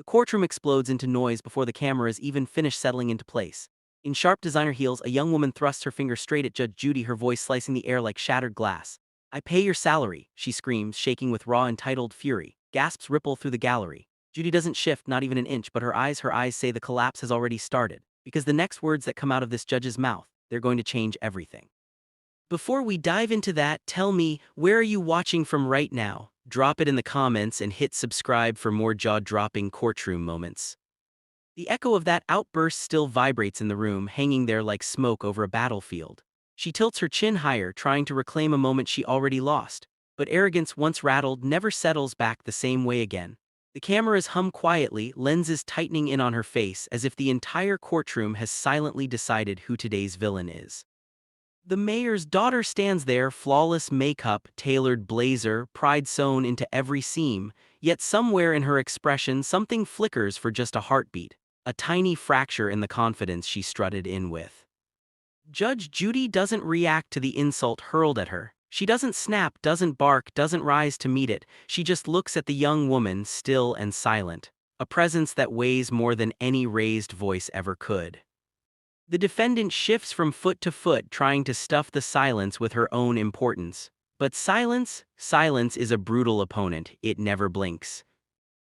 The courtroom explodes into noise before the cameras even finish settling into place. In sharp designer heels, a young woman thrusts her finger straight at Judge Judy, her voice slicing the air like shattered glass. "I pay your salary," she screams, shaking with raw, entitled fury. Gasps ripple through the gallery. Judy doesn't shift, not even an inch, but her eyes say the collapse has already started. Because the next words that come out of this judge's mouth, they're going to change everything. Before we dive into that, tell me, where are you watching from right now? Drop it in the comments and hit subscribe for more jaw-dropping courtroom moments. The echo of that outburst still vibrates in the room, hanging there like smoke over a battlefield. She tilts her chin higher, trying to reclaim a moment she already lost. But arrogance, once rattled, never settles back the same way again. The cameras hum quietly, lenses tightening in on her face, as if the entire courtroom has silently decided who today's villain is. The mayor's daughter stands there, flawless makeup, tailored blazer, pride sewn into every seam, yet somewhere in her expression something flickers for just a heartbeat, a tiny fracture in the confidence she strutted in with. Judge Judy doesn't react to the insult hurled at her. She doesn't snap, doesn't bark, doesn't rise to meet it. She just looks at the young woman, still and silent, a presence that weighs more than any raised voice ever could. The defendant shifts from foot to foot, trying to stuff the silence with her own importance. But silence is a brutal opponent, it never blinks.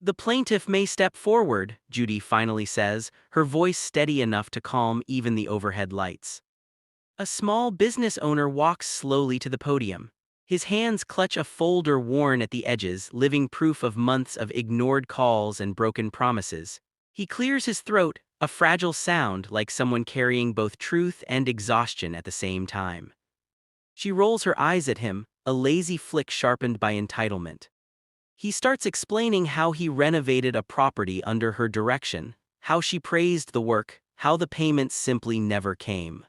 "The plaintiff may step forward," Judy finally says, her voice steady enough to calm even the overhead lights. A small business owner walks slowly to the podium. His hands clutch a folder worn at the edges, living proof of months of ignored calls and broken promises. He clears his throat, a fragile sound like someone carrying both truth and exhaustion at the same time. She rolls her eyes at him, a lazy flick sharpened by entitlement. He starts explaining how he renovated a property under her direction, how she praised the work, how the payments simply never came.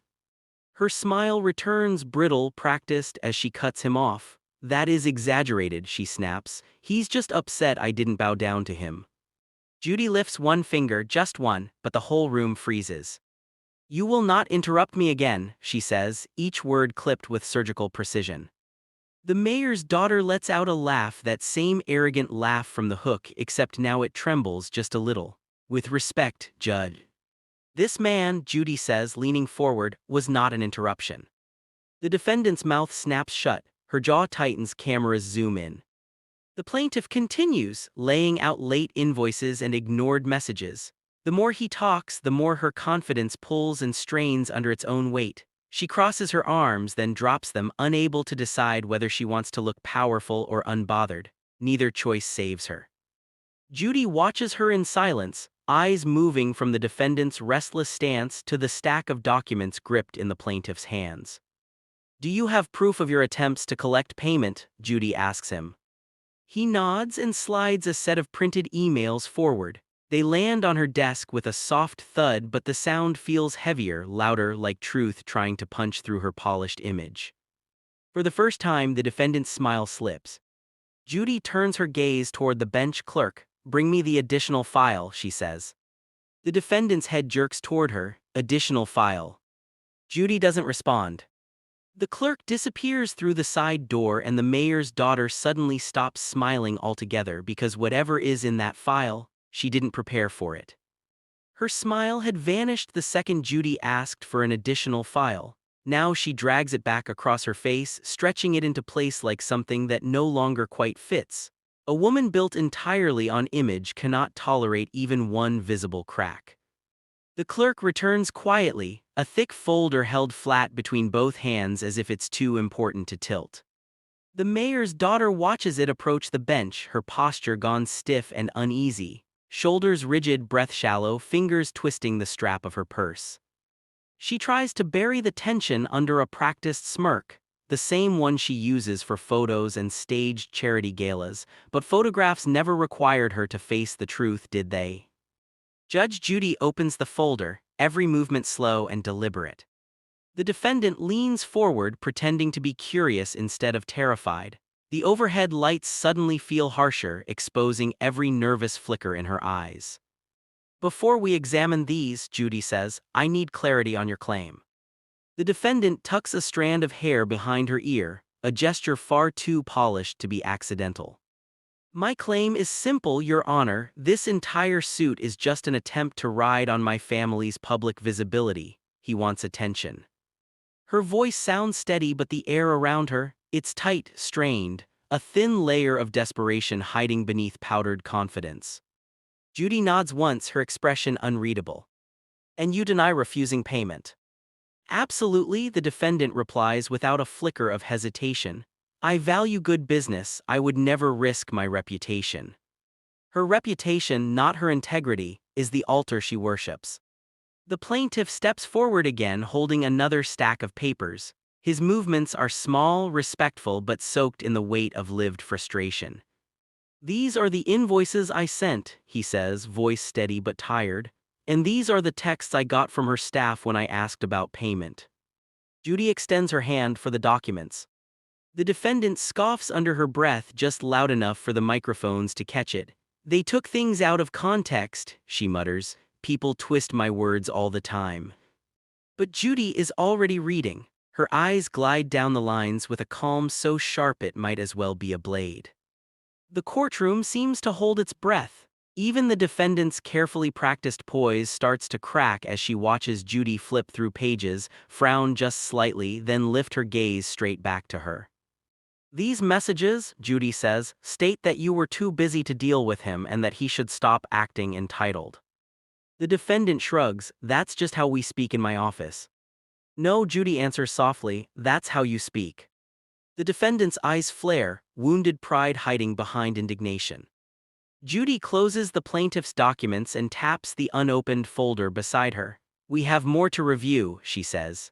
Her smile returns brittle, practiced, as she cuts him off. "That is exaggerated," she snaps. "He's just upset I didn't bow down to him." Judy lifts one finger, just one, but the whole room freezes. "You will not interrupt me again," she says, each word clipped with surgical precision. The mayor's daughter lets out a laugh, that same arrogant laugh from the hook, except now it trembles just a little. "With respect, Judge." "This man," Judy says, leaning forward, "was not an interruption." The defendant's mouth snaps shut, her jaw tightens, cameras zoom in. The plaintiff continues, laying out late invoices and ignored messages. The more he talks, the more her confidence pulls and strains under its own weight. She crosses her arms, then drops them, unable to decide whether she wants to look powerful or unbothered. Neither choice saves her. Judy watches her in silence, eyes moving from the defendant's restless stance to the stack of documents gripped in the plaintiff's hands. "Do you have proof of your attempts to collect payment?" Judy asks him. He nods and slides a set of printed emails forward. They land on her desk with a soft thud, but the sound feels heavier, louder, like truth trying to punch through her polished image. For the first time, the defendant's smile slips. Judy turns her gaze toward the bench clerk. "Bring me the additional file," she says. The defendant's head jerks toward her. "Additional file." Judy doesn't respond. The clerk disappears through the side door, and the mayor's daughter suddenly stops smiling altogether, because whatever is in that file, she didn't prepare for it. Her smile had vanished the second Judy asked for an additional file. Now she drags it back across her face, stretching it into place like something that no longer quite fits. A woman built entirely on image cannot tolerate even one visible crack. The clerk returns quietly, a thick folder held flat between both hands as if it's too important to tilt. The mayor's daughter watches it approach the bench, her posture gone stiff and uneasy, shoulders rigid, breath shallow, fingers twisting the strap of her purse. She tries to bury the tension under a practiced smirk, the same one she uses for photos and staged charity galas, but photographs never required her to face the truth, did they? Judge Judy opens the folder, every movement slow and deliberate. The defendant leans forward, pretending to be curious instead of terrified. The overhead lights suddenly feel harsher, exposing every nervous flicker in her eyes. "Before we examine these," Judy says, "I need clarity on your claim." The defendant tucks a strand of hair behind her ear, a gesture far too polished to be accidental. My claim is simple, Your Honor. This entire suit is just an attempt to ride on my family's public visibility. He wants attention. Her voice sounds steady, but the air around her, it's tight, strained, a thin layer of desperation hiding beneath powdered confidence. Judy nods once, her expression unreadable. And you deny refusing payment? Absolutely, the defendant replies without a flicker of hesitation. I value good business, I would never risk my reputation. Her reputation, not her integrity, is the altar she worships. The plaintiff steps forward again, holding another stack of papers. His movements are small, respectful, but soaked in the weight of lived frustration. These are the invoices I sent, he says, voice steady but tired. And these are the texts I got from her staff when I asked about payment. Judy extends her hand for the documents. The defendant scoffs under her breath, just loud enough for the microphones to catch it. They took things out of context, she mutters. People twist my words all the time. But Judy is already reading. Her eyes glide down the lines with a calm so sharp it might as well be a blade. The courtroom seems to hold its breath. Even the defendant's carefully practiced poise starts to crack as she watches Judy flip through pages, frown just slightly, then lift her gaze straight back to her. These messages, Judy says, state that you were too busy to deal with him and that he should stop acting entitled. The defendant shrugs. That's just how we speak in my office. No, Judy answers softly, that's how you speak. The defendant's eyes flare, wounded pride hiding behind indignation. Judy closes the plaintiff's documents and taps the unopened folder beside her. We have more to review, she says.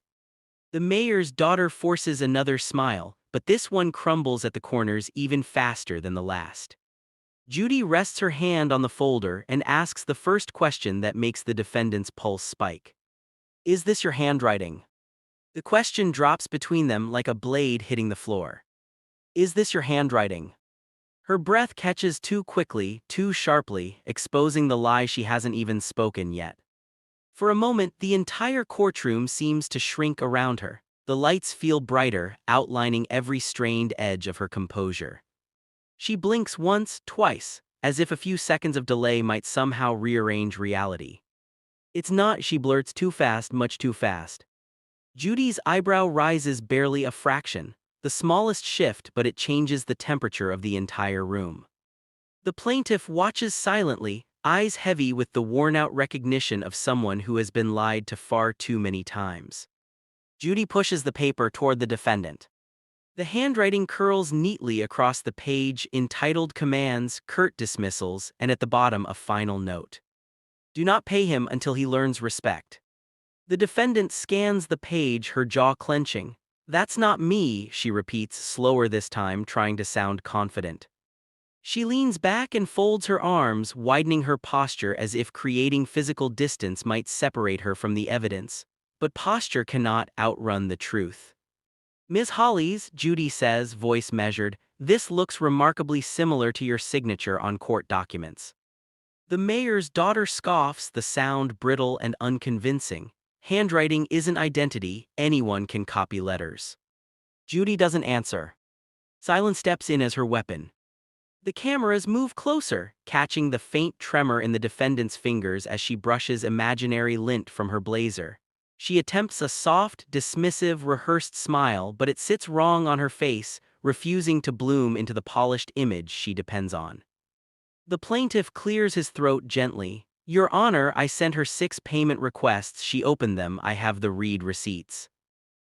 The mayor's daughter forces another smile, but this one crumbles at the corners even faster than the last. Judy rests her hand on the folder and asks the first question that makes the defendant's pulse spike. Is this your handwriting? The question drops between them like a blade hitting the floor. Is this your handwriting? Her breath catches too quickly, too sharply, exposing the lie she hasn't even spoken yet. For a moment, the entire courtroom seems to shrink around her. The lights feel brighter, outlining every strained edge of her composure. She blinks once, twice, as if a few seconds of delay might somehow rearrange reality. It's not, she blurts, too fast, much too fast. Judy's eyebrow rises barely a fraction, the smallest shift, but it changes the temperature of the entire room. The plaintiff watches silently, eyes heavy with the worn-out recognition of someone who has been lied to far too many times. Judy pushes the paper toward the defendant. The handwriting curls neatly across the page, entitled commands, curt dismissals, and at the bottom a final note. Do not pay him until he learns respect. The defendant scans the page, her jaw clenching. That's not me, she repeats, slower this time, trying to sound confident. She leans back and folds her arms, widening her posture as if creating physical distance might separate her from the evidence. But posture cannot outrun the truth. Ms. Hollies, Judy says, voice measured, this looks remarkably similar to your signature on court documents. The mayor's daughter scoffs, the sound brittle and unconvincing. Handwriting isn't identity, anyone can copy letters. Judy doesn't answer. Silence steps in as her weapon. The cameras move closer, catching the faint tremor in the defendant's fingers as she brushes imaginary lint from her blazer. She attempts a soft, dismissive, rehearsed smile, but it sits wrong on her face, refusing to bloom into the polished image she depends on. The plaintiff clears his throat gently. Your Honor, I sent her 6 payment requests. She opened them. I have the read receipts.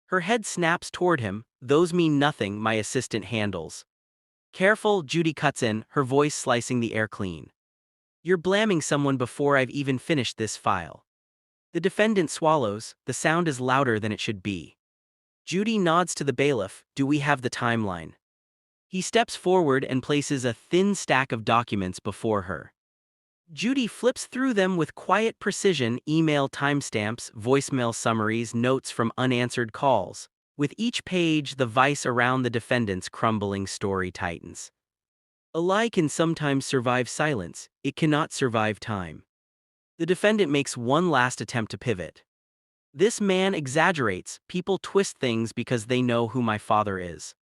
Her head snaps toward him. Those mean nothing, my assistant handles. Careful, Judy cuts in, her voice slicing the air clean. You're blaming someone before I've even finished this file. The defendant swallows, the sound is louder than it should be. Judy nods to the bailiff. Do we have the timeline? He steps forward and places a thin stack of documents before her. Judy flips through them with quiet precision, email timestamps, voicemail summaries, notes from unanswered calls. With each page, the vice around the defendant's crumbling story tightens. A lie can sometimes survive silence, it cannot survive time. The defendant makes one last attempt to pivot. This man exaggerates, people twist things because they know who my father is.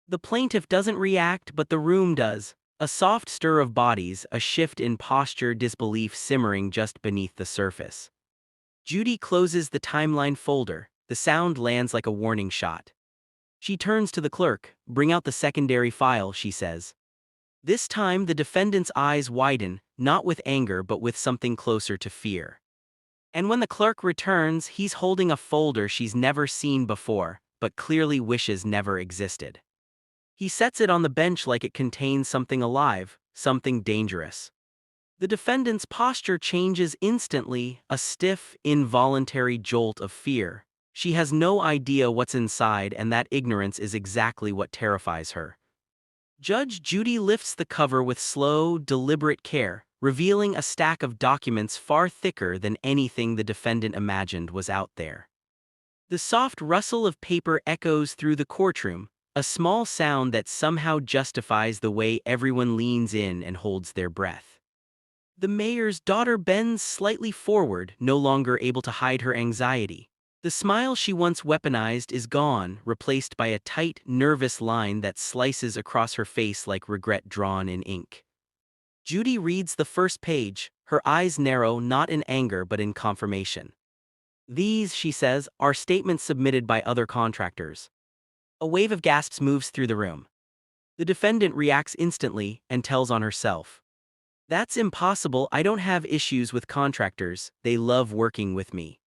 The plaintiff doesn't react, but the room does. A soft stir of bodies, a shift in posture, disbelief simmering just beneath the surface. Judy closes the timeline folder. The sound lands like a warning shot. She turns to the clerk. "Bring out the secondary file," she says. This time the defendant's eyes widen, not with anger but with something closer to fear. And when the clerk returns, he's holding a folder she's never seen before, but clearly wishes never existed. He sets it on the bench like it contains something alive, something dangerous. The defendant's posture changes instantly, a stiff, involuntary jolt of fear. She has no idea what's inside, and that ignorance is exactly what terrifies her. Judge Judy lifts the cover with slow, deliberate care, revealing a stack of documents far thicker than anything the defendant imagined was out there. The soft rustle of paper echoes through the courtroom, a small sound that somehow justifies the way everyone leans in and holds their breath. The mayor's daughter bends slightly forward, no longer able to hide her anxiety. The smile she once weaponized is gone, replaced by a tight, nervous line that slices across her face like regret drawn in ink. Judy reads the first page, her eyes narrow not in anger but in confirmation. "These," she says, "are statements submitted by other contractors." A wave of gasps moves through the room. The defendant reacts instantly and tells on herself. "That's impossible. I don't have issues with contractors. They love working with me."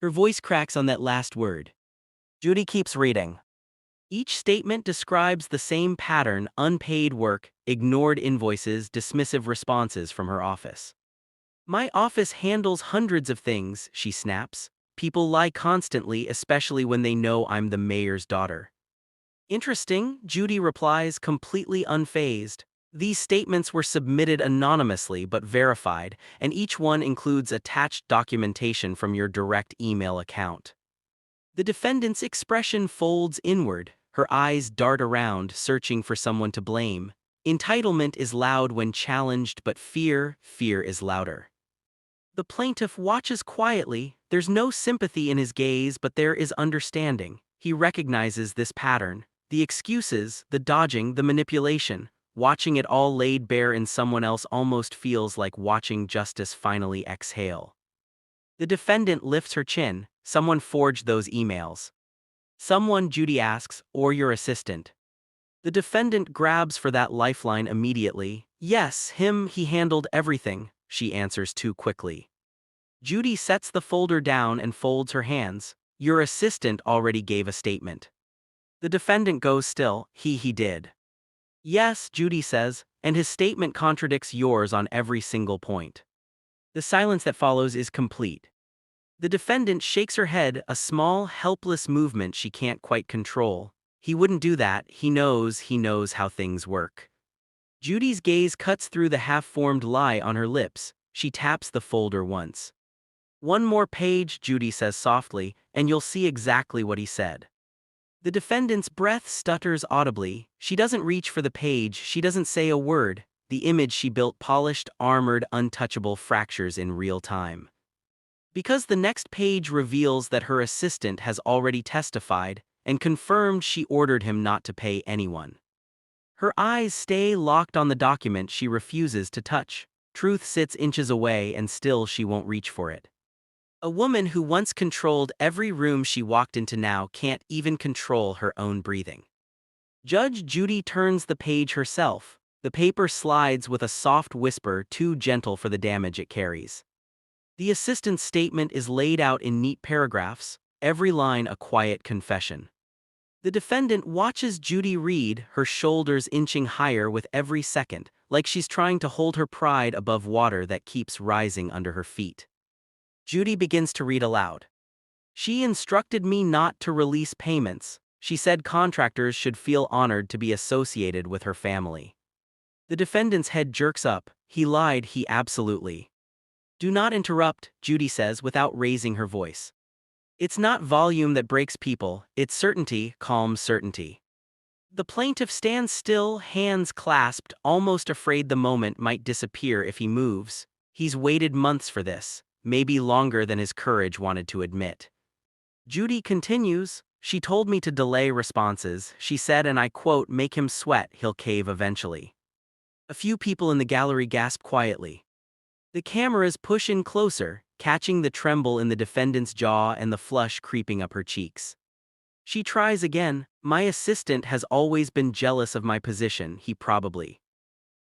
Her voice cracks on that last word. Judy keeps reading. Each statement describes the same pattern: unpaid work, ignored invoices, dismissive responses from her office. "My office handles hundreds of things," she snaps. "People lie constantly, especially when they know I'm the mayor's daughter." "Interesting," Judy replies, completely unfazed. "These statements were submitted anonymously but verified, and each one includes attached documentation from your direct email account." The defendant's expression folds inward, her eyes dart around, searching for someone to blame. Entitlement is loud when challenged, but fear is louder. The plaintiff watches quietly. There's no sympathy in his gaze, but there is understanding. He recognizes this pattern. The excuses, the dodging, the manipulation. Watching it all laid bare in someone else almost feels like watching justice finally exhale. The defendant lifts her chin. "Someone forged those emails." "Someone," Judy asks, "or your assistant?" The defendant grabs for that lifeline immediately. "Yes, him, he handled everything," she answers too quickly. Judy sets the folder down and folds her hands. "Your assistant already gave a statement." The defendant goes still. He did." "Yes," Judy says, "and his statement contradicts yours on every single point." The silence that follows is complete. The defendant shakes her head, a small, helpless movement she can't quite control. "He wouldn't do that. He knows how things work." Judy's gaze cuts through the half-formed lie on her lips. She taps the folder once. "One more page," Judy says softly, "and you'll see exactly what he said." The defendant's breath stutters audibly. She doesn't reach for the page, she doesn't say a word. The image she built, polished, armored, untouchable, fractures in real time. Because the next page reveals that her assistant has already testified and confirmed she ordered him not to pay anyone. Her eyes stay locked on the document she refuses to touch. Truth sits inches away, and still she won't reach for it. A woman who once controlled every room she walked into now can't even control her own breathing. Judge Judy turns the page herself. The paper slides with a soft whisper too gentle for the damage it carries. The assistant's statement is laid out in neat paragraphs, every line a quiet confession. The defendant watches Judy read, her shoulders inching higher with every second, like she's trying to hold her pride above water that keeps rising under her feet. Judy begins to read aloud. "She instructed me not to release payments. She said contractors should feel honored to be associated with her family." The defendant's head jerks up. "He lied, he absolutely." "Do not interrupt," Judy says without raising her voice. "It's not volume that breaks people, it's certainty, calm certainty." The plaintiff stands still, hands clasped, almost afraid the moment might disappear if he moves. He's waited months for this, maybe longer than his courage wanted to admit. Judy continues, "She told me to delay responses. She said, and I quote, 'Make him sweat, he'll cave eventually.'" A few people in the gallery gasp quietly. The cameras push in closer, catching the tremble in the defendant's jaw and the flush creeping up her cheeks. She tries again. My assistant has always been jealous of my position, he probably.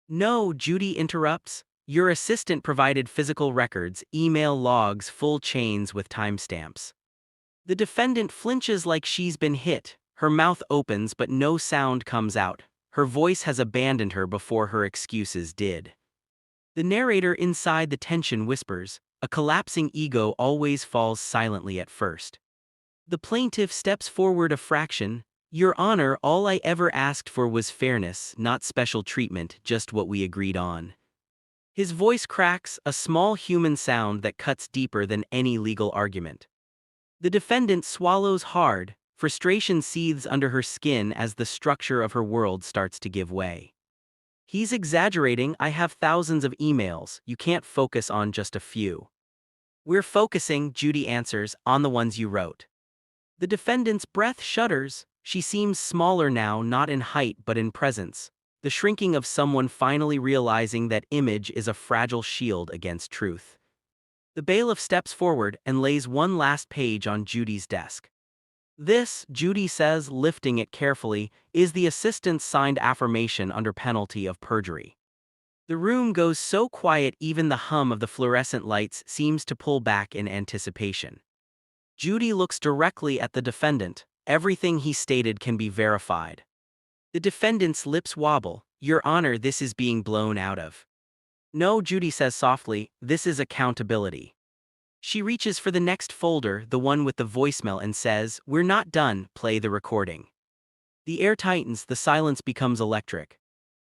No, Judy interrupts. Your assistant provided physical records, email logs, full chains with timestamps. The defendant flinches like she's been hit. Her mouth opens but no sound comes out. Her voice has abandoned her before her excuses did. The narrator inside the tension whispers, a collapsing ego always falls silently at first. The plaintiff steps forward a fraction. Your Honor, all I ever asked for was fairness, not special treatment, just what we agreed on. His voice cracks, a small human sound that cuts deeper than any legal argument. The defendant swallows hard, frustration seethes under her skin as the structure of her world starts to give way. He's exaggerating. I have thousands of emails, you can't focus on just a few. We're focusing, Judy answers, on the ones you wrote. The defendant's breath shudders. She seems smaller now, not in height but in presence, the shrinking of someone finally realizing that image is a fragile shield against truth. The bailiff steps forward and lays one last page on Judy's desk. This, Judy says, lifting it carefully, is the assistant's signed affirmation under penalty of perjury. The room goes so quiet even the hum of the fluorescent lights seems to pull back in anticipation. Judy looks directly at the defendant. Everything he stated can be verified. The defendant's lips wobble. Your Honor, this is being blown out of. No, Judy says softly, this is accountability. She reaches for the next folder, the one with the voicemail, and says, we're not done, play the recording. The air tightens, the silence becomes electric.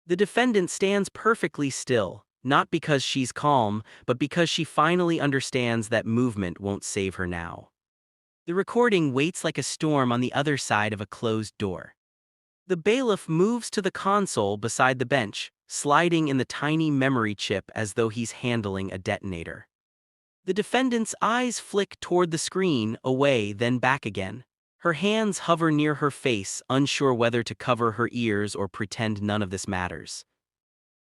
The defendant stands perfectly still, not because she's calm, but because she finally understands that movement won't save her now. The recording waits like a storm on the other side of a closed door. The bailiff moves to the console beside the bench, sliding in the tiny memory chip as though he's handling a detonator. The defendant's eyes flick toward the screen, away, then back again. Her hands hover near her face, unsure whether to cover her ears or pretend none of this matters.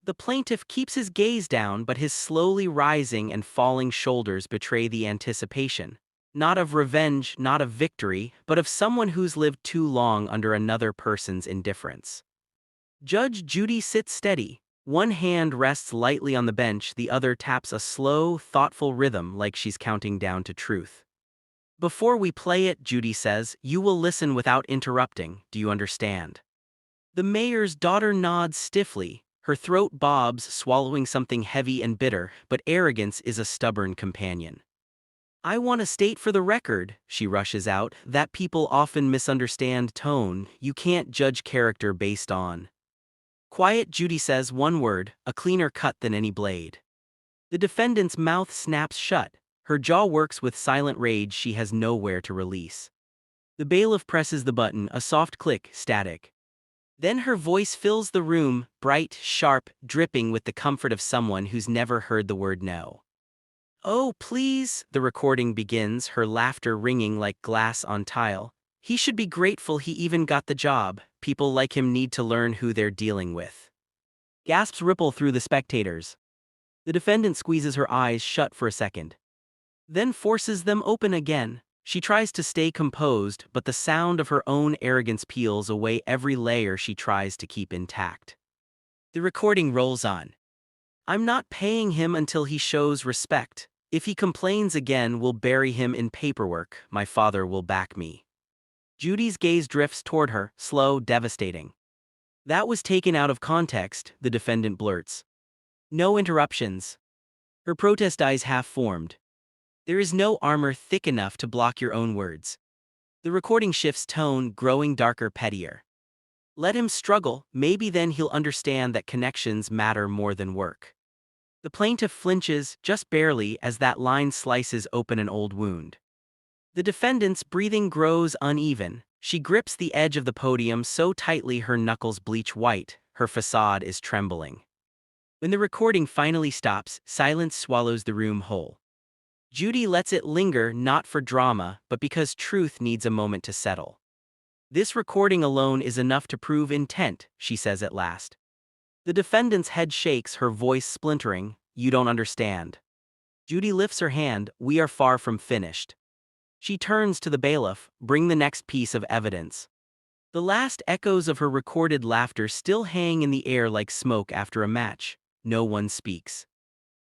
The plaintiff keeps his gaze down, but his slowly rising and falling shoulders betray the anticipation. Not of revenge, not of victory, but of someone who's lived too long under another person's indifference. Judge Judy sits steady. One hand rests lightly on the bench, the other taps a slow, thoughtful rhythm like she's counting down to truth. Before we play it, Judy says, you will listen without interrupting, do you understand? The mayor's daughter nods stiffly, her throat bobs, swallowing something heavy and bitter, but arrogance is a stubborn companion. I want to state for the record, she rushes out, that people often misunderstand tone. You can't judge character based on. Quiet, Judy says, one word, a cleaner cut than any blade. The defendant's mouth snaps shut. Her jaw works with silent rage she has nowhere to release. The bailiff presses the button, a soft click, static. Then her voice fills the room, bright, sharp, dripping with the comfort of someone who's never heard the word no. Oh, please, the recording begins, her laughter ringing like glass on tile. He should be grateful he even got the job. People like him need to learn who they're dealing with. Gasps ripple through the spectators. The defendant squeezes her eyes shut for a second, then forces them open again. She tries to stay composed, but the sound of her own arrogance peels away every layer she tries to keep intact. The recording rolls on. I'm not paying him until he shows respect. If he complains again, we'll bury him in paperwork. My father will back me. Judy's gaze drifts toward her, slow, devastating. That was taken out of context, the defendant blurts. No interruptions. Her protest eyes half-formed. There is no armor thick enough to block your own words. The recording shifts tone, growing darker, pettier. Let him struggle, maybe then he'll understand that connections matter more than work. The plaintiff flinches, just barely, as that line slices open an old wound. The defendant's breathing grows uneven. She grips the edge of the podium so tightly her knuckles bleach white, her facade is trembling. When the recording finally stops, silence swallows the room whole. Judy lets it linger, not for drama, but because truth needs a moment to settle. This recording alone is enough to prove intent, she says at last. The defendant's head shakes, her voice splintering. You don't understand. Judy lifts her hand. We are far from finished. She turns to the bailiff. Bring the next piece of evidence. The last echoes of her recorded laughter still hang in the air like smoke after a match. No one speaks.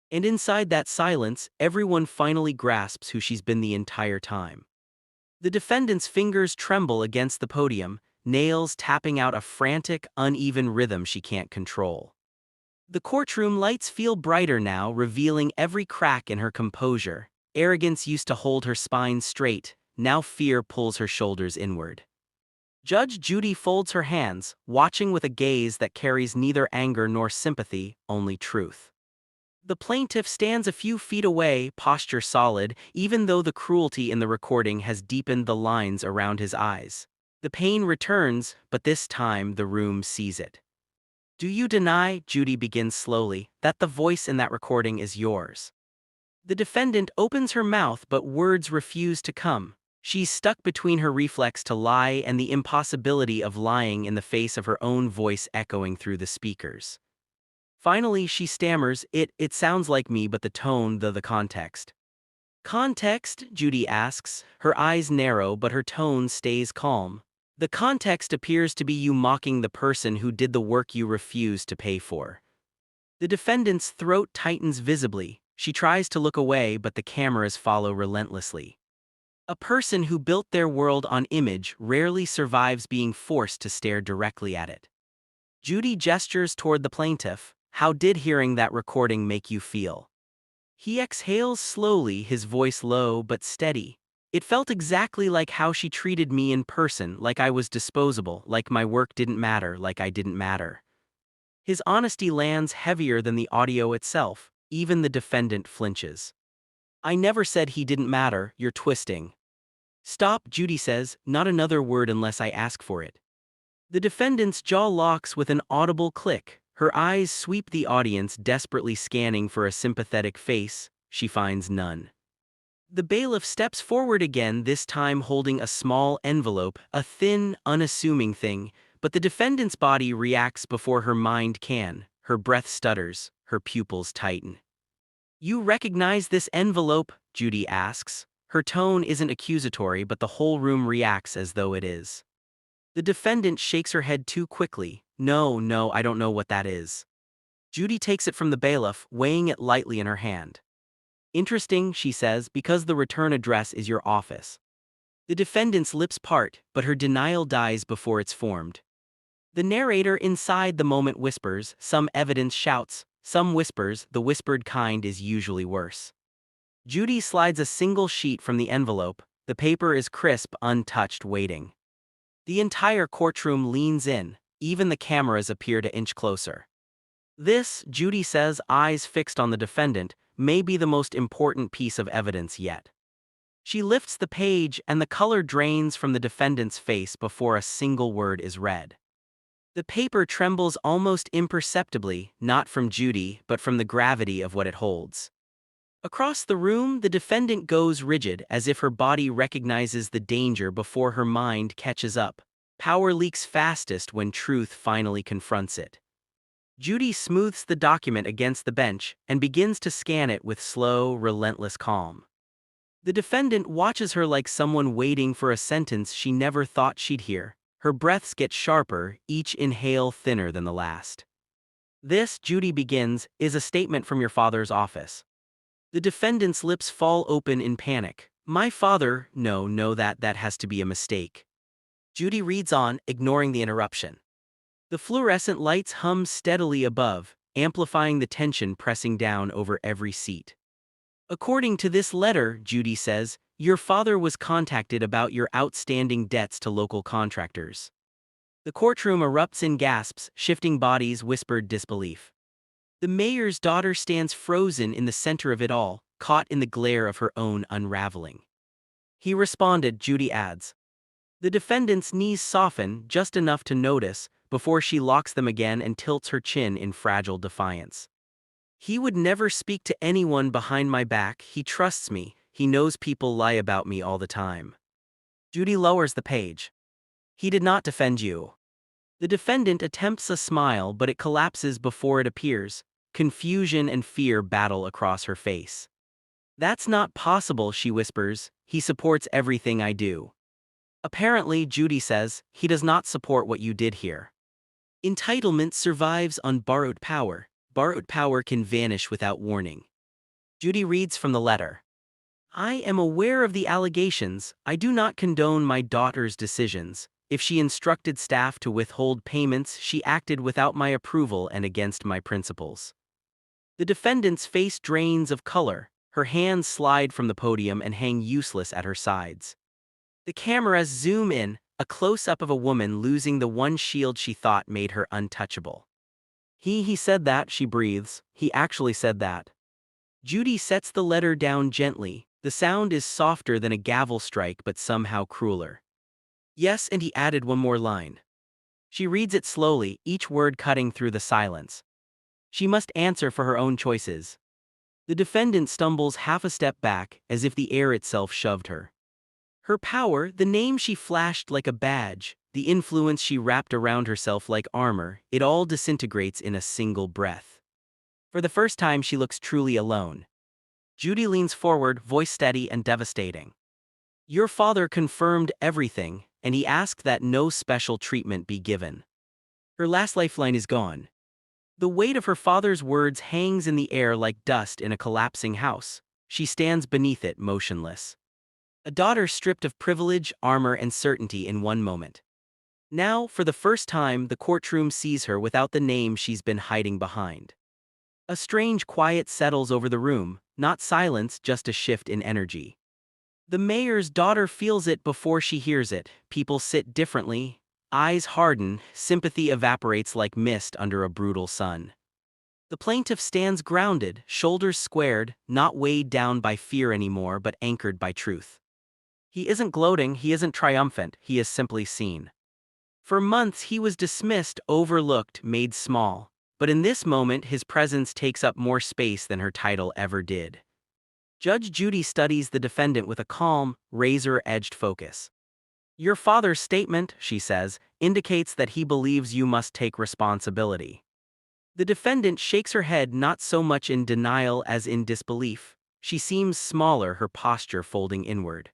And inside that silence, everyone finally grasps who she's been the entire time. The defendant's fingers tremble against the podium, nails tapping out a frantic, uneven rhythm she can't control. The courtroom lights feel brighter now, revealing every crack in her composure. Arrogance used to hold her spine straight, now fear pulls her shoulders inward. Judge Judy folds her hands, watching with a gaze that carries neither anger nor sympathy, only truth. The plaintiff stands a few feet away, posture solid, even though the cruelty in the recording has deepened the lines around his eyes. The pain returns, but this time the room sees it. Do you deny, Judy begins slowly, that the voice in that recording is yours? The defendant opens her mouth, but words refuse to come. She's stuck between her reflex to lie and the impossibility of lying in the face of her own voice echoing through the speakers. Finally, she stammers, It sounds like me, but the tone, the context. Context? Judy asks. Her eyes narrow, but her tone stays calm. The context appears to be you mocking the person who did the work you refuse to pay for. The defendant's throat tightens visibly. She tries to look away, but the cameras follow relentlessly. A person who built their world on image rarely survives being forced to stare directly at it. Judy gestures toward the plaintiff. How did hearing that recording make you feel? He exhales slowly, his voice low but steady. It felt exactly like how she treated me in person, like I was disposable, like my work didn't matter, like I didn't matter. His honesty lands heavier than the audio itself. Even the defendant flinches. I never said he didn't matter, you're twisting. Stop, Judy says, not another word unless I ask for it. The defendant's jaw locks with an audible click. Her eyes sweep the audience, desperately scanning for a sympathetic face. She finds none. The bailiff steps forward again, this time holding a small envelope, a thin, unassuming thing, but the defendant's body reacts before her mind can. Her breath stutters, her pupils tighten. You recognize this envelope? Judy asks. Her tone isn't accusatory, but the whole room reacts as though it is. The defendant shakes her head too quickly. No, I don't know what that is. Judy takes it from the bailiff, weighing it lightly in her hand. Interesting, she says, because the return address is your office. The defendant's lips part, but her denial dies before it's formed. The narrator inside the moment whispers, some evidence shouts, some whispers, the whispered kind is usually worse. Judy slides a single sheet from the envelope. The paper is crisp, untouched, waiting. The entire courtroom leans in. Even the cameras appear to inch closer. This, Judy says, eyes fixed on the defendant, may be the most important piece of evidence yet. She lifts the page and the color drains from the defendant's face before a single word is read. The paper trembles almost imperceptibly, not from Judy, but from the gravity of what it holds. Across the room, the defendant goes rigid, as if her body recognizes the danger before her mind catches up. Power leaks fastest when truth finally confronts it. Judy smooths the document against the bench and begins to scan it with slow, relentless calm. The defendant watches her like someone waiting for a sentence she never thought she'd hear. Her breaths get sharper, each inhale thinner than the last. This, Judy begins, is a statement from your father's office. The defendant's lips fall open in panic. My father, no, that has to be a mistake. Judy reads on, ignoring the interruption. The fluorescent lights hum steadily above, amplifying the tension pressing down over every seat. According to this letter, Judy says, your father was contacted about your outstanding debts to local contractors. The courtroom erupts in gasps, shifting bodies whispered disbelief. The mayor's daughter stands frozen in the center of it all, caught in the glare of her own unraveling. He responded, Judy adds. The defendant's knees soften just enough to notice before she locks them again and tilts her chin in fragile defiance. He would never speak to anyone behind my back. He trusts me. He knows people lie about me all the time. Judy lowers the page. He did not defend you. The defendant attempts a smile, but it collapses before it appears. Confusion and fear battle across her face. "That's not possible," she whispers. "He supports everything I do." Apparently, Judy says, he does not support what you did here. Entitlement survives on borrowed power. Borrowed power can vanish without warning. Judy reads from the letter. "I am aware of the allegations. I do not condone my daughter's decisions. If she instructed staff to withhold payments, she acted without my approval and against my principles." The defendant's face drains of color. Her hands slide from the podium and hang useless at her sides. The cameras zoom in, a close-up of a woman losing the one shield she thought made her untouchable. He said that," she breathes. "He actually said that." Judy sets the letter down gently. The sound is softer than a gavel strike but somehow crueler. "Yes, and he added one more line." She reads it slowly, each word cutting through the silence. She must answer for her own choices. The defendant stumbles half a step back, as if the air itself shoved her. Her power, the name she flashed like a badge, the influence she wrapped around herself like armor, it all disintegrates in a single breath. For the first time, she looks truly alone. Judy leans forward, voice steady and devastating. "Your father confirmed everything, and he asked that no special treatment be given." Her last lifeline is gone. The weight of her father's words hangs in the air like dust in a collapsing house. She stands beneath it, motionless. A daughter stripped of privilege, armor, and certainty in one moment. Now, for the first time, the courtroom sees her without the name she's been hiding behind. A strange quiet settles over the room, not silence, just a shift in energy. The mayor's daughter feels it before she hears it. People sit differently. Eyes harden, sympathy evaporates like mist under a brutal sun. The plaintiff stands grounded, shoulders squared, not weighed down by fear anymore but anchored by truth. He isn't gloating, he isn't triumphant, he is simply seen. For months he was dismissed, overlooked, made small. But in this moment his presence takes up more space than her title ever did. Judge Judy studies the defendant with a calm, razor-edged focus. "Your father's statement," she says, "indicates that he believes you must take responsibility." The defendant shakes her head, not so much in denial as in disbelief. She seems smaller, her posture folding inward.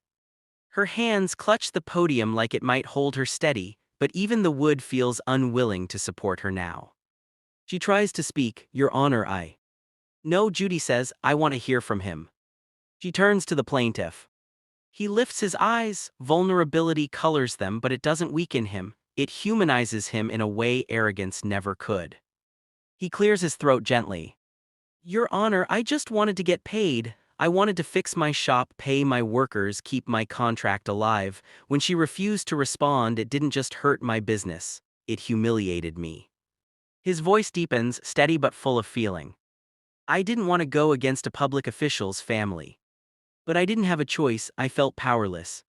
Her hands clutch the podium like it might hold her steady, but even the wood feels unwilling to support her now. She tries to speak. "Your Honor, I—" "No," Judy says, "I want to hear from him." She turns to the plaintiff. He lifts his eyes. Vulnerability colors them, but it doesn't weaken him. It humanizes him in a way arrogance never could. He clears his throat gently. "Your Honor, I just wanted to get paid. I wanted to fix my shop, pay my workers, keep my contract alive. When she refused to respond, it didn't just hurt my business. It humiliated me." His voice deepens, steady but full of feeling. "I didn't want to go against a public official's family. But I didn't have a choice, I felt powerless."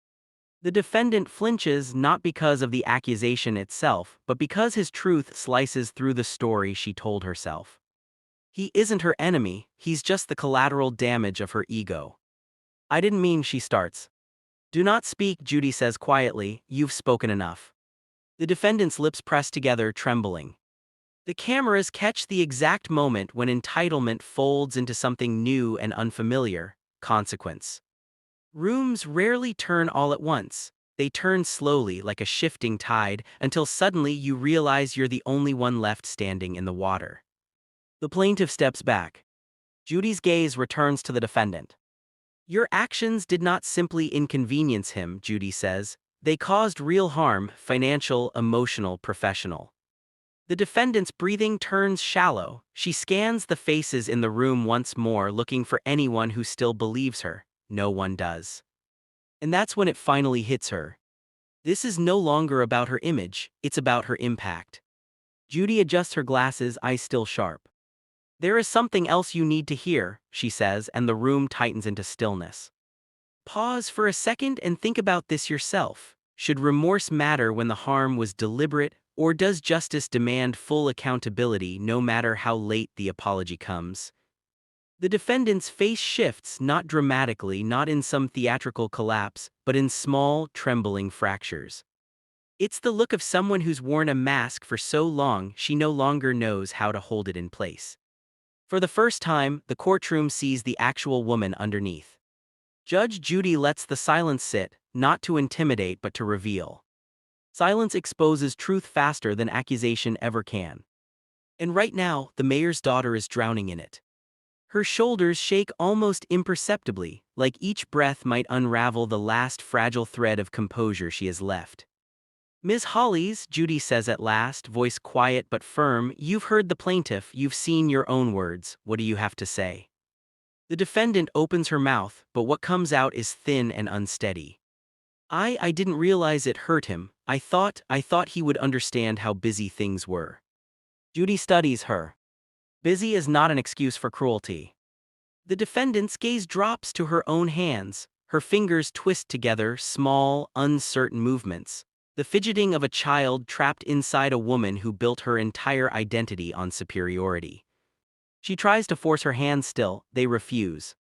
The defendant flinches, not because of the accusation itself, but because his truth slices through the story she told herself. He isn't her enemy, he's just the collateral damage of her ego. "I didn't mean," she starts. "Do not speak," Judy says quietly, "you've spoken enough." The defendant's lips press together, trembling. The cameras catch the exact moment when entitlement folds into something new and unfamiliar: consequence. Rooms rarely turn all at once. They turn slowly, like a shifting tide, until suddenly you realize you're the only one left standing in the water. The plaintiff steps back. Judy's gaze returns to the defendant. "Your actions did not simply inconvenience him," Judy says. "They caused real harm, financial, emotional, professional." The defendant's breathing turns shallow. She scans the faces in the room once more, looking for anyone who still believes her. No one does. And that's when it finally hits her. This is no longer about her image, it's about her impact. Judy adjusts her glasses, eyes still sharp. "There is something else you need to hear," she says, and the room tightens into stillness. Pause for a second and think about this yourself. Should remorse matter when the harm was deliberate, or does justice demand full accountability no matter how late the apology comes? The defendant's face shifts, not dramatically, not in some theatrical collapse, but in small, trembling fractures. It's the look of someone who's worn a mask for so long she no longer knows how to hold it in place. For the first time, the courtroom sees the actual woman underneath. Judge Judy lets the silence sit, not to intimidate but to reveal. Silence exposes truth faster than accusation ever can. And right now, the mayor's daughter is drowning in it. Her shoulders shake almost imperceptibly, like each breath might unravel the last fragile thread of composure she has left. "Ms. Hollis," Judy says at last, voice quiet but firm, "you've heard the plaintiff, you've seen your own words, what do you have to say?" The defendant opens her mouth, but what comes out is thin and unsteady. I didn't realize it hurt him. I thought he would understand how busy things were." Judy studies her. Busy is not an excuse for cruelty. The defendant's gaze drops to her own hands. Her fingers twist together, small, uncertain movements. The fidgeting of a child trapped inside a woman who built her entire identity on superiority. She tries to force her hands still, they refuse.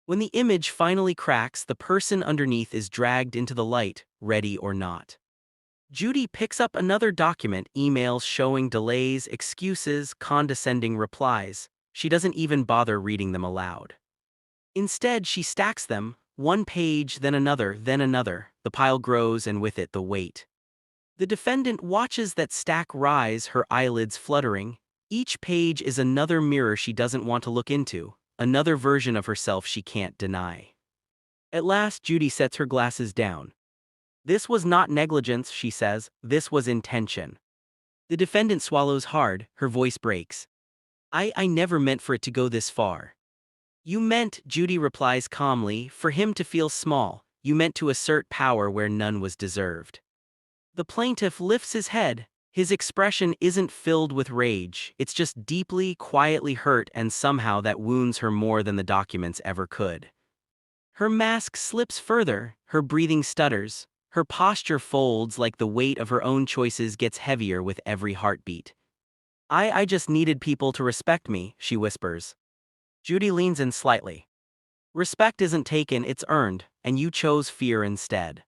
When the image finally cracks, the person underneath is dragged into the light, ready or not. Judy picks up another document, emails showing delays, excuses, condescending replies. She doesn't even bother reading them aloud. Instead, she stacks them, one page, then another, then another. The pile grows and with it the weight. The defendant watches that stack rise, her eyelids fluttering. Each page is another mirror she doesn't want to look into, another version of herself she can't deny. At last, Judy sets her glasses down. "This was not negligence," she says, "this was intention." The defendant swallows hard, her voice breaks. I never meant for it to go this far." "You meant," Judy replies calmly, "for him to feel small. You meant to assert power where none was deserved." The plaintiff lifts his head. His expression isn't filled with rage, it's just deeply, quietly hurt, and somehow that wounds her more than the documents ever could. Her mask slips further, her breathing stutters, her posture folds like the weight of her own choices gets heavier with every heartbeat. I just needed people to respect me," she whispers. Judy leans in slightly. "Respect isn't taken, it's earned, and you chose fear instead."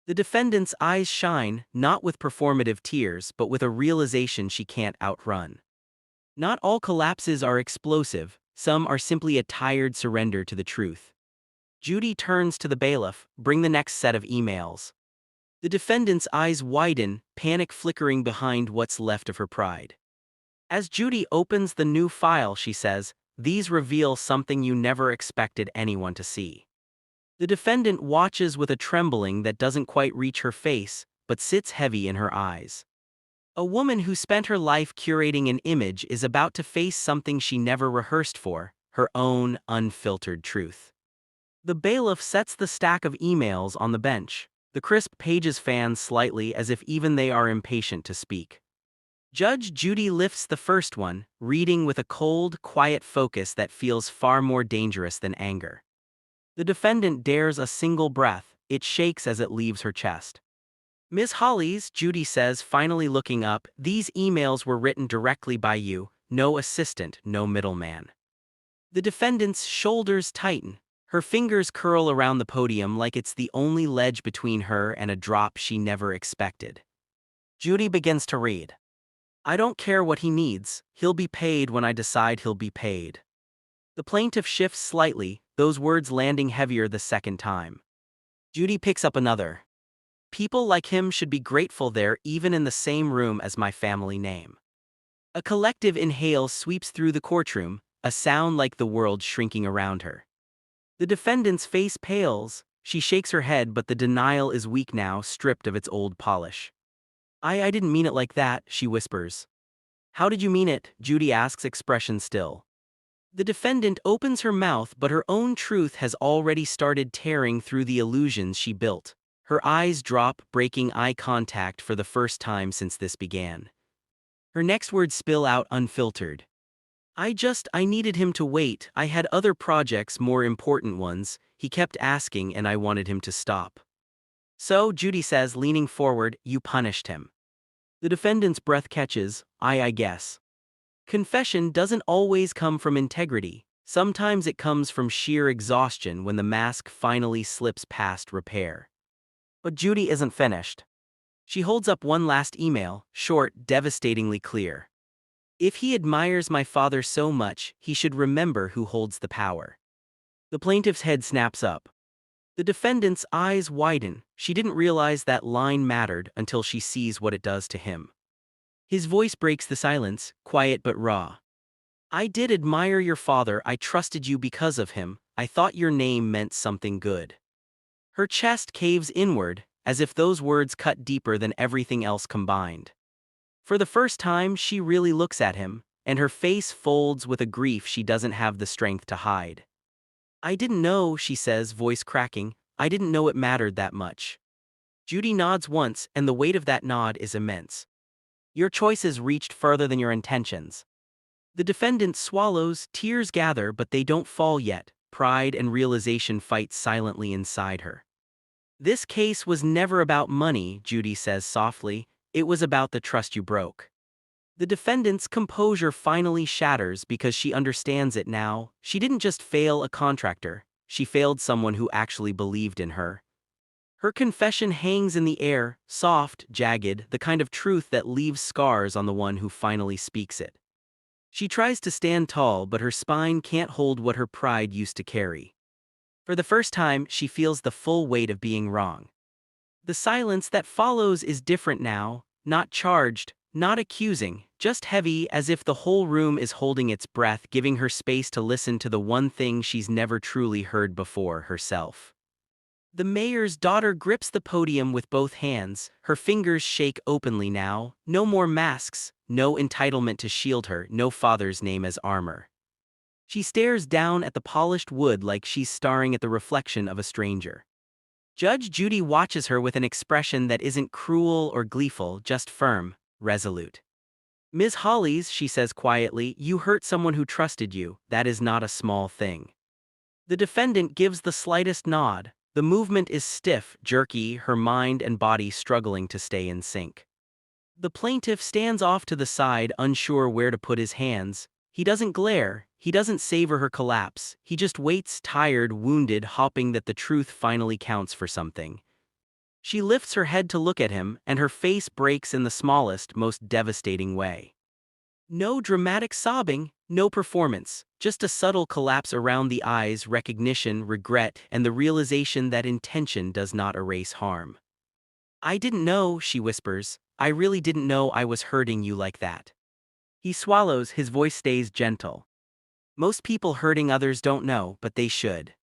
The defendant's eyes shine, not with performative tears but with a realization she can't outrun. Not all collapses are explosive, some are simply a tired surrender to the truth. Judy turns to the bailiff, "Bring the next set of emails." The defendant's eyes widen, panic flickering behind what's left of her pride. As Judy opens the new file, she says, "These reveal something you never expected anyone to see." The defendant watches with a trembling that doesn't quite reach her face, but sits heavy in her eyes. A woman who spent her life curating an image is about to face something she never rehearsed for, her own unfiltered truth. The bailiff sets the stack of emails on the bench. The crisp pages fan slightly as if even they are impatient to speak. Judge Judy lifts the first one, reading with a cold, quiet focus that feels far more dangerous than anger. The defendant dares a single breath, it shakes as it leaves her chest. "Ms. Hollis," Judy says, finally looking up, "these emails were written directly by you, no assistant, no middleman." The defendant's shoulders tighten. Her fingers curl around the podium like it's the only ledge between her and a drop she never expected. Judy begins to read. "I don't care what he needs, he'll be paid when I decide he'll be paid." The plaintiff shifts slightly, those words landing heavier the second time. Judy picks up another. "People like him should be grateful they're even in the same room as my family name." A collective inhale sweeps through the courtroom, a sound like the world shrinking around her. The defendant's face pales, she shakes her head but the denial is weak now, stripped of its old polish. I didn't mean it like that," she whispers. "How did you mean it?" Judy asks, expression still. The defendant opens her mouth but her own truth has already started tearing through the illusions she built. Her eyes drop, breaking eye contact for the first time since this began. Her next words spill out unfiltered. I needed him to wait, I had other projects, more important ones, he kept asking and I wanted him to stop." "So," Judy says, leaning forward, "you punished him." The defendant's breath catches, I guess. Confession doesn't always come from integrity. Sometimes it comes from sheer exhaustion when the mask finally slips past repair. But Judy isn't finished. She holds up one last email, short, devastatingly clear. If he admires my father so much, he should remember who holds the power. The plaintiff's head snaps up. The defendant's eyes widen. She didn't realize that line mattered until she sees what it does to him. His voice breaks the silence, quiet but raw. I did admire your father. I trusted you because of him. I thought your name meant something good. Her chest caves inward, as if those words cut deeper than everything else combined. For the first time, she really looks at him, and her face folds with a grief she doesn't have the strength to hide. I didn't know, she says, voice cracking. I didn't know it mattered that much. Judy nods once, and the weight of that nod is immense. Your choices reached further than your intentions. The defendant swallows, tears gather, but they don't fall yet. Pride and realization fight silently inside her. This case was never about money, Judy says softly. It was about the trust you broke. The defendant's composure finally shatters because she understands it now. She didn't just fail a contractor, she failed someone who actually believed in her. Her confession hangs in the air, soft, jagged, the kind of truth that leaves scars on the one who finally speaks it. She tries to stand tall, but her spine can't hold what her pride used to carry. For the first time, she feels the full weight of being wrong. The silence that follows is different now, not charged, not accusing, just heavy, as if the whole room is holding its breath, giving her space to listen to the one thing she's never truly heard before, herself. The mayor's daughter grips the podium with both hands, her fingers shake openly now, no more masks, no entitlement to shield her, no father's name as armor. She stares down at the polished wood like she's staring at the reflection of a stranger. Judge Judy watches her with an expression that isn't cruel or gleeful, just firm, resolute. Ms. Hollies, she says quietly, you hurt someone who trusted you. That is not a small thing. The defendant gives the slightest nod. The movement is stiff, jerky, her mind and body struggling to stay in sync. The plaintiff stands off to the side, unsure where to put his hands. He doesn't glare, he doesn't savor her collapse, he just waits, tired, wounded, hoping that the truth finally counts for something. She lifts her head to look at him, and her face breaks in the smallest, most devastating way. No dramatic sobbing, no performance, just a subtle collapse around the eyes, recognition, regret, and the realization that intention does not erase harm. I didn't know, she whispers, I really didn't know I was hurting you like that. He swallows, his voice stays gentle. Most people hurting others don't know, but they should.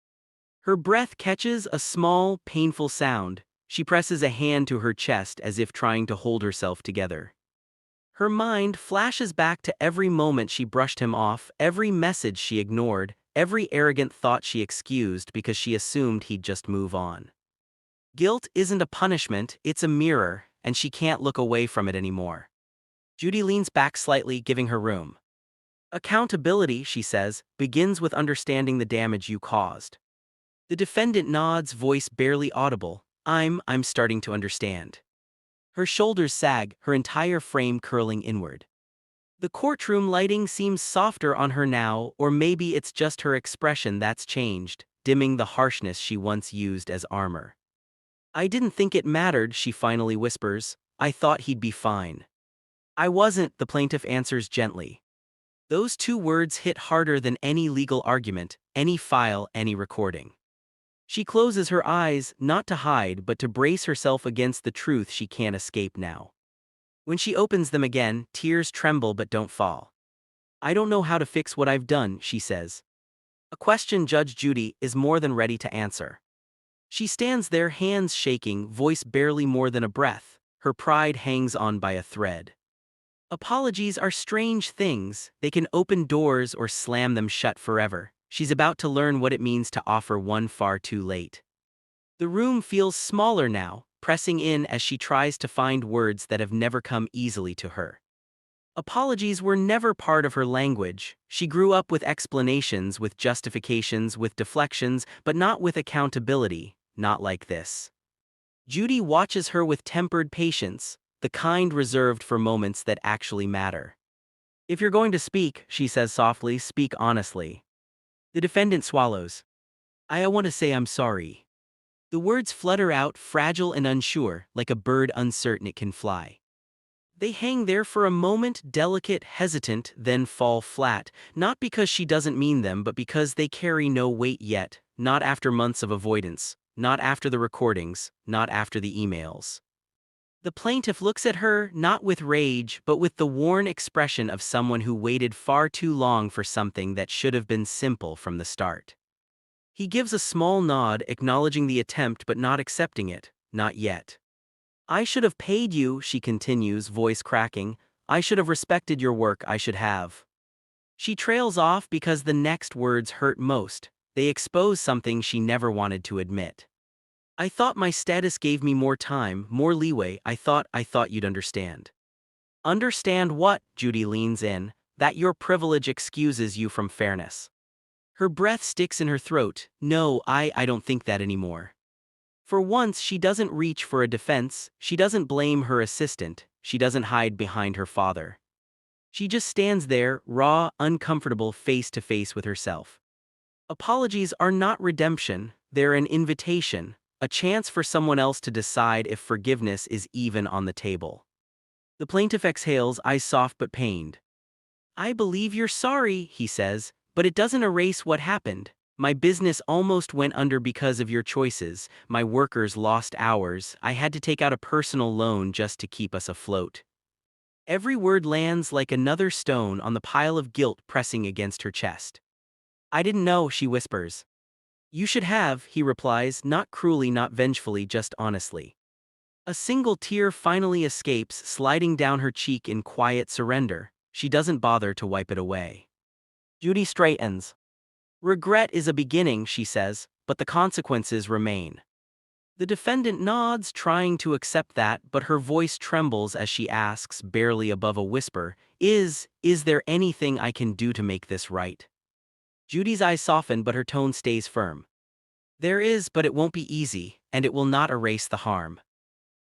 Her breath catches a small, painful sound. She presses a hand to her chest as if trying to hold herself together. Her mind flashes back to every moment she brushed him off, every message she ignored, every arrogant thought she excused because she assumed he'd just move on. Guilt isn't a punishment, it's a mirror, and she can't look away from it anymore. Judy leans back slightly, giving her room. Accountability, she says, begins with understanding the damage you caused. The defendant nods, voice barely audible. I'm starting to understand. Her shoulders sag, her entire frame curling inward. The courtroom lighting seems softer on her now, or maybe it's just her expression that's changed, dimming the harshness she once used as armor. I didn't think it mattered, she finally whispers. I thought he'd be fine. I wasn't, the plaintiff answers gently. Those two words hit harder than any legal argument, any file, any recording. She closes her eyes, not to hide but to brace herself against the truth she can't escape now. When she opens them again, tears tremble but don't fall. I don't know how to fix what I've done, she says. A question Judge Judy is more than ready to answer. She stands there, hands shaking, voice barely more than a breath. Her pride hangs on by a thread. Apologies are strange things, they can open doors or slam them shut forever. She's about to learn what it means to offer one far too late. The room feels smaller now, pressing in as she tries to find words that have never come easily to her. Apologies were never part of her language. She grew up with explanations, with justifications, with deflections, but not with accountability, not like this. Judy watches her with tempered patience, the kind reserved for moments that actually matter. If you're going to speak, she says softly, speak honestly. The defendant swallows. I want to say I'm sorry. The words flutter out, fragile and unsure, like a bird uncertain it can fly. They hang there for a moment, delicate, hesitant, then fall flat, not because she doesn't mean them, but because they carry no weight yet, not after months of avoidance, not after the recordings, not after the emails. The plaintiff looks at her, not with rage, but with the worn expression of someone who waited far too long for something that should have been simple from the start. He gives a small nod, acknowledging the attempt but not accepting it, not yet. I should have paid you, she continues, voice cracking. I should have respected your work, I should have. She trails off because the next words hurt most. They expose something she never wanted to admit. I thought my status gave me more time, more leeway. I thought you'd understand. Understand what? Judy leans in. That your privilege excuses you from fairness. Her breath sticks in her throat. No, I don't think that anymore. For once, she doesn't reach for a defense, she doesn't blame her assistant, she doesn't hide behind her father. She just stands there, raw, uncomfortable, face to face with herself. Apologies are not redemption, they're an invitation, a chance for someone else to decide if forgiveness is even on the table. The plaintiff exhales, eyes soft but pained. I believe you're sorry, he says, but it doesn't erase what happened. My business almost went under because of your choices, my workers lost hours, I had to take out a personal loan just to keep us afloat. Every word lands like another stone on the pile of guilt pressing against her chest. I didn't know, she whispers. You should have, he replies, not cruelly, not vengefully, just honestly. A single tear finally escapes, sliding down her cheek in quiet surrender. She doesn't bother to wipe it away. Judy straightens. Regret is a beginning, she says, but the consequences remain. The defendant nods, trying to accept that, but her voice trembles as she asks, barely above a whisper, Is there anything I can do to make this right? Judy's eyes soften, but her tone stays firm. There is, but it won't be easy, and it will not erase the harm.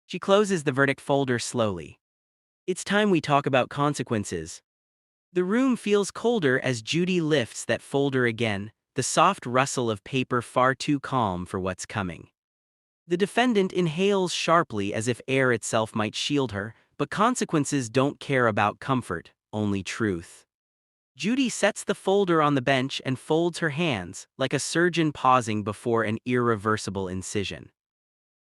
She closes the verdict folder slowly. It's time we talk about consequences. The room feels colder as Judy lifts that folder again, the soft rustle of paper far too calm for what's coming. The defendant inhales sharply as if air itself might shield her, but consequences don't care about comfort, only truth. Judy sets the folder on the bench and folds her hands, like a surgeon pausing before an irreversible incision.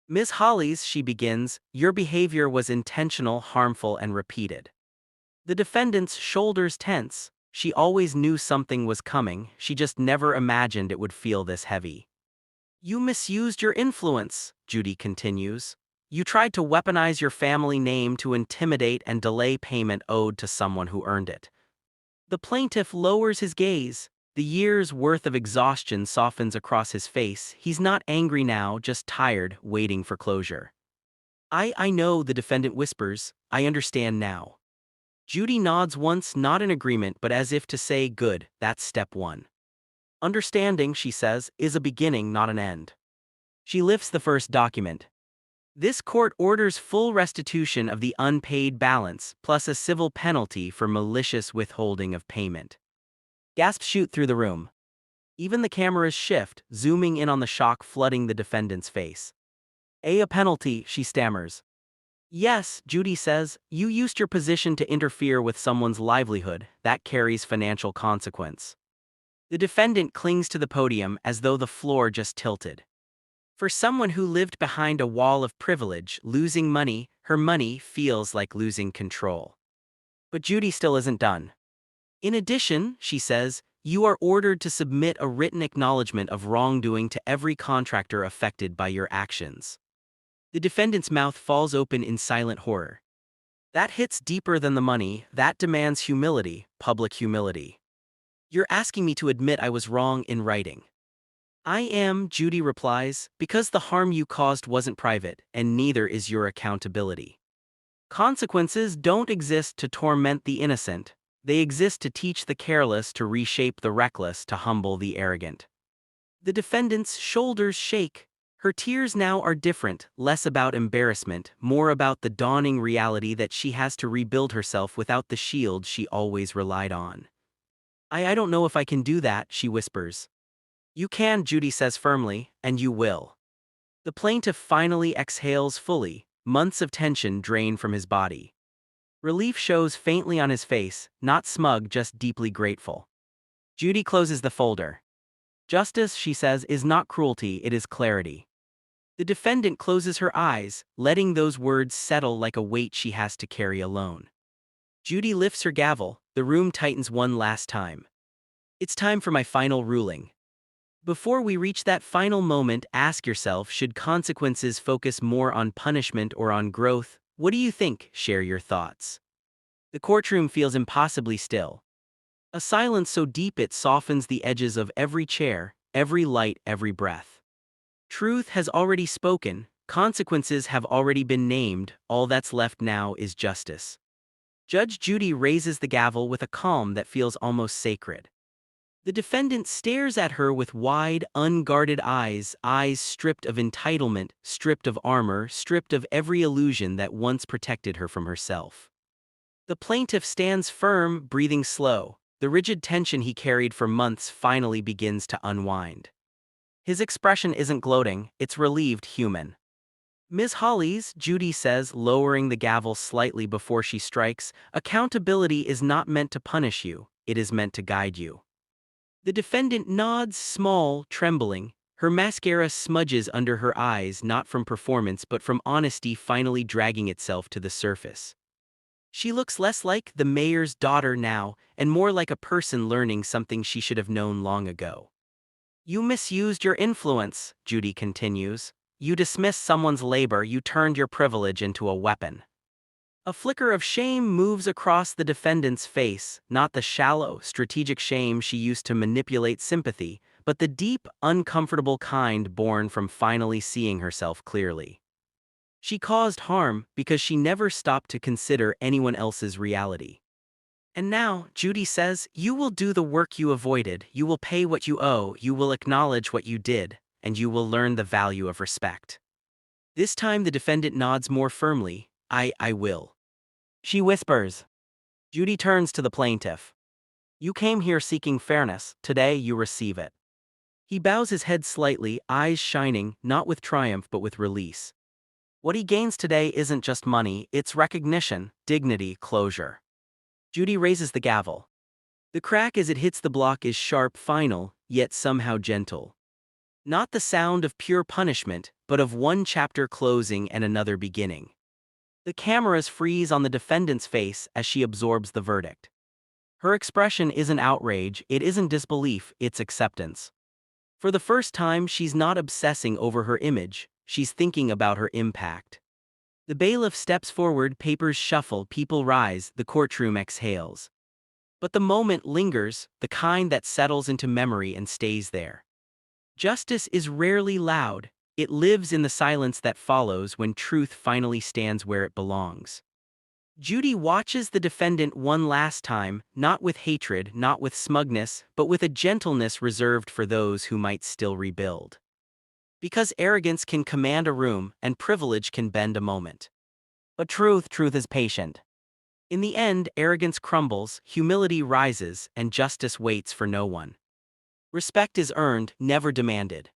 Ms. Hollies, she begins, your behavior was intentional, harmful, and repeated. The defendant's shoulders tense. She always knew something was coming, she just never imagined it would feel this heavy. You misused your influence, Judy continues. You tried to weaponize your family name to intimidate and delay payment owed to someone who earned it. The plaintiff lowers his gaze. The year's worth of exhaustion softens across his face. He's not angry now, just tired, waiting for closure. I know, the defendant whispers. I understand now. Judy nods once, not in agreement but as if to say, good, that's step one. Understanding, she says, is a beginning, not an end. She lifts the first document. This court orders full restitution of the unpaid balance, plus a civil penalty for malicious withholding of payment. Gasps shoot through the room. Even the cameras shift, zooming in on the shock flooding the defendant's face. A penalty, she stammers. Yes, Judy says, you used your position to interfere with someone's livelihood, that carries financial consequence. The defendant clings to the podium as though the floor just tilted. For someone who lived behind a wall of privilege, losing money, her money feels like losing control. But Judy still isn't done. In addition, she says, you are ordered to submit a written acknowledgement of wrongdoing to every contractor affected by your actions. The defendant's mouth falls open in silent horror. That hits deeper than the money, that demands humility, public humility. You're asking me to admit I was wrong in writing. I am, Judy replies, because the harm you caused wasn't private, and neither is your accountability. Consequences don't exist to torment the innocent, they exist to teach the careless, to reshape the reckless, to humble the arrogant. The defendant's shoulders shake. Her tears now are different, less about embarrassment, more about the dawning reality that she has to rebuild herself without the shield she always relied on. I don't know if I can do that, she whispers. You can, Judy says firmly, and you will. The plaintiff finally exhales fully, months of tension drain from his body. Relief shows faintly on his face, not smug, just deeply grateful. Judy closes the folder. Justice, she says, is not cruelty, it is clarity. The defendant closes her eyes, letting those words settle like a weight she has to carry alone. Judy lifts her gavel, the room tightens one last time. It's time for my final ruling. Before we reach that final moment, ask yourself, should consequences focus more on punishment or on growth? What do you think? Share your thoughts. The courtroom feels impossibly still. A silence so deep it softens the edges of every chair, every light, every breath. Truth has already spoken, consequences have already been named, all that's left now is justice. Judge Judy raises the gavel with a calm that feels almost sacred. The defendant stares at her with wide, unguarded eyes, eyes stripped of entitlement, stripped of armor, stripped of every illusion that once protected her from herself. The plaintiff stands firm, breathing slow. The rigid tension he carried for months finally begins to unwind. His expression isn't gloating, it's relieved, human. Ms. Hollies, Judy says, lowering the gavel slightly before she strikes, accountability is not meant to punish you, it is meant to guide you. The defendant nods, small, trembling. Her mascara smudges under her eyes, not from performance but from honesty finally dragging itself to the surface. She looks less like the mayor's daughter now, and more like a person learning something she should have known long ago. You misused your influence, Judy continues. You dismissed someone's labor, you turned your privilege into a weapon. A flicker of shame moves across the defendant's face, not the shallow, strategic shame she used to manipulate sympathy, but the deep, uncomfortable kind born from finally seeing herself clearly. She caused harm because she never stopped to consider anyone else's reality. And now, Judy says, you will do the work you avoided, you will pay what you owe, you will acknowledge what you did, and you will learn the value of respect. This time the defendant nods more firmly. I will. She whispers. Judy turns to the plaintiff. You came here seeking fairness, today you receive it. He bows his head slightly, eyes shining, not with triumph but with release. What he gains today isn't just money, it's recognition, dignity, closure. Judy raises the gavel. The crack as it hits the block is sharp, final, yet somehow gentle. Not the sound of pure punishment, but of one chapter closing and another beginning. The cameras freeze on the defendant's face as she absorbs the verdict. Her expression isn't outrage, it isn't disbelief, it's acceptance. For the first time, she's not obsessing over her image, she's thinking about her impact. The bailiff steps forward, papers shuffle, people rise, the courtroom exhales. But the moment lingers, the kind that settles into memory and stays there. Justice is rarely loud, it lives in the silence that follows when truth finally stands where it belongs. Judy watches the defendant one last time, not with hatred, not with smugness, but with a gentleness reserved for those who might still rebuild. Because arrogance can command a room, and privilege can bend a moment. But truth is patient. In the end, arrogance crumbles, humility rises, and justice waits for no one. Respect is earned, never demanded.